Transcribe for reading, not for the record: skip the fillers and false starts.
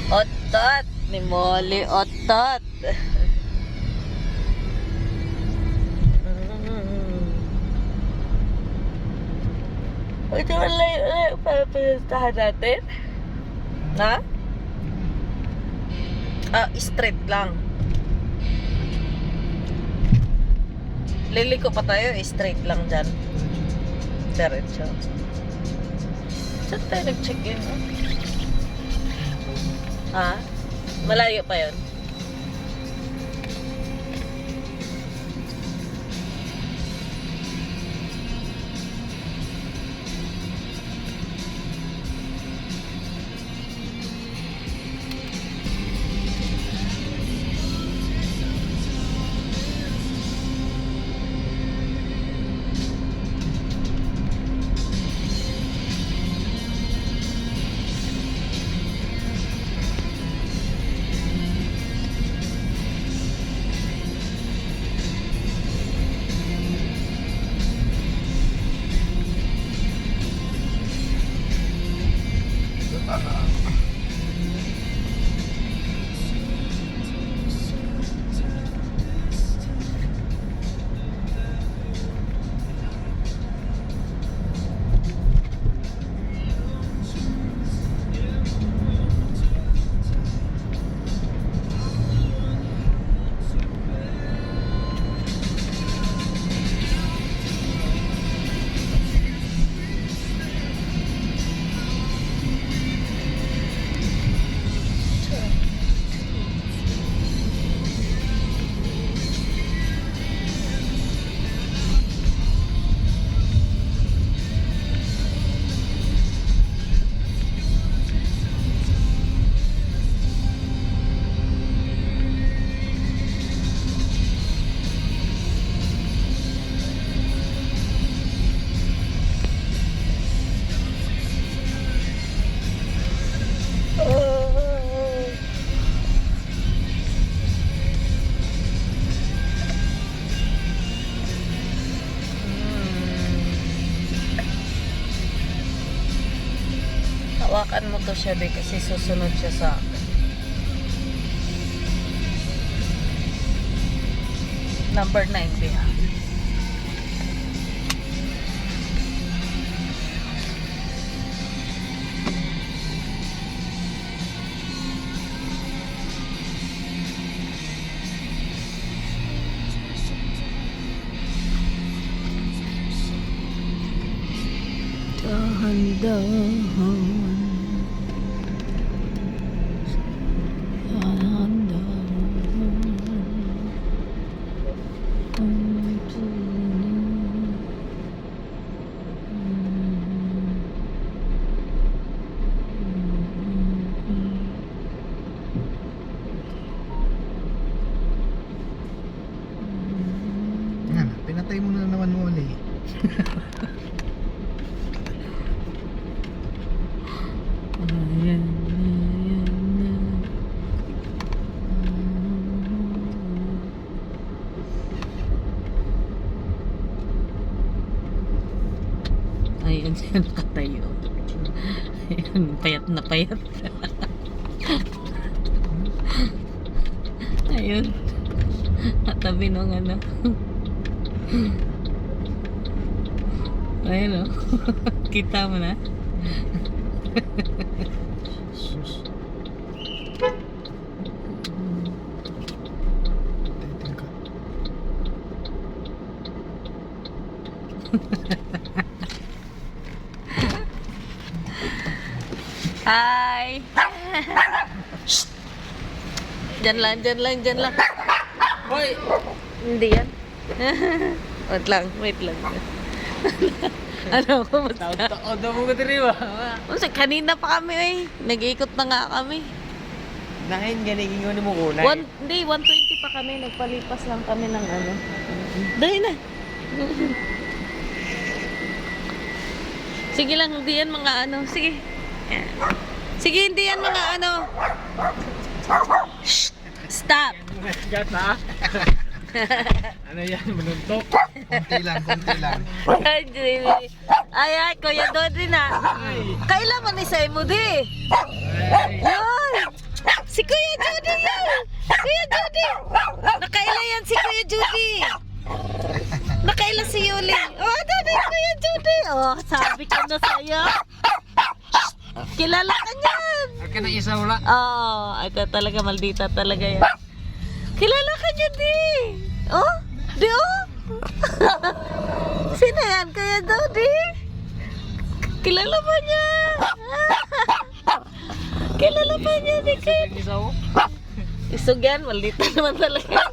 Otot ni Molly, otot. Ito wala papastahan natin. Ha? Straight lang. Liliko pa tayo, straight lang dyan. Diretso. Saan tayo nag-check-in? Ha? Malayo pa yun? Hawakan mo to siya, be, kasi susunod siya sa akin. Number 9, be, ha? Dahan-dahan. Pinatay mo na naman mo ulit. Ayun siya nakatayo. Ayun, payat na payat. Ayun. Katabi nung ano. Ayun o. Kita mo na. Sus. Hi! Shh! Diyan lang, diyan lang, diyan lang. Hoy! Hindi yan. Wait lang. Ano, kumusta? Taon daw mo ka diri ba? Kanina pa kami eh. Nag-iikot na nga kami. Nahin ganigin ko ni mo kunay. Hindi, 120 pa kami. Nagpalipas lang kami ng ano. Dahil na. Sige lang, hindi yan mga ano. Sige. Sige, hindi yan mga ano. Shh! Stop! Gat ha? Ano yan? Manuntok? Kunti lang. Ay, Kuya Dodri na. Kailan man isay mo di? Yun! Julie. Oh, ito din Kuya Julie. Oh, sabi ko na sa'yo. Kilala ka niyan. Akin na isa wala. Oh, ito talaga, maldita talaga yan. Kilala ka niya, di. Oh, di oh. Sino yan, Kuya Julie? Kilala pa niya. Kilala pa niya, di Kuya. Isa oh. Isog yan, maldita naman talaga.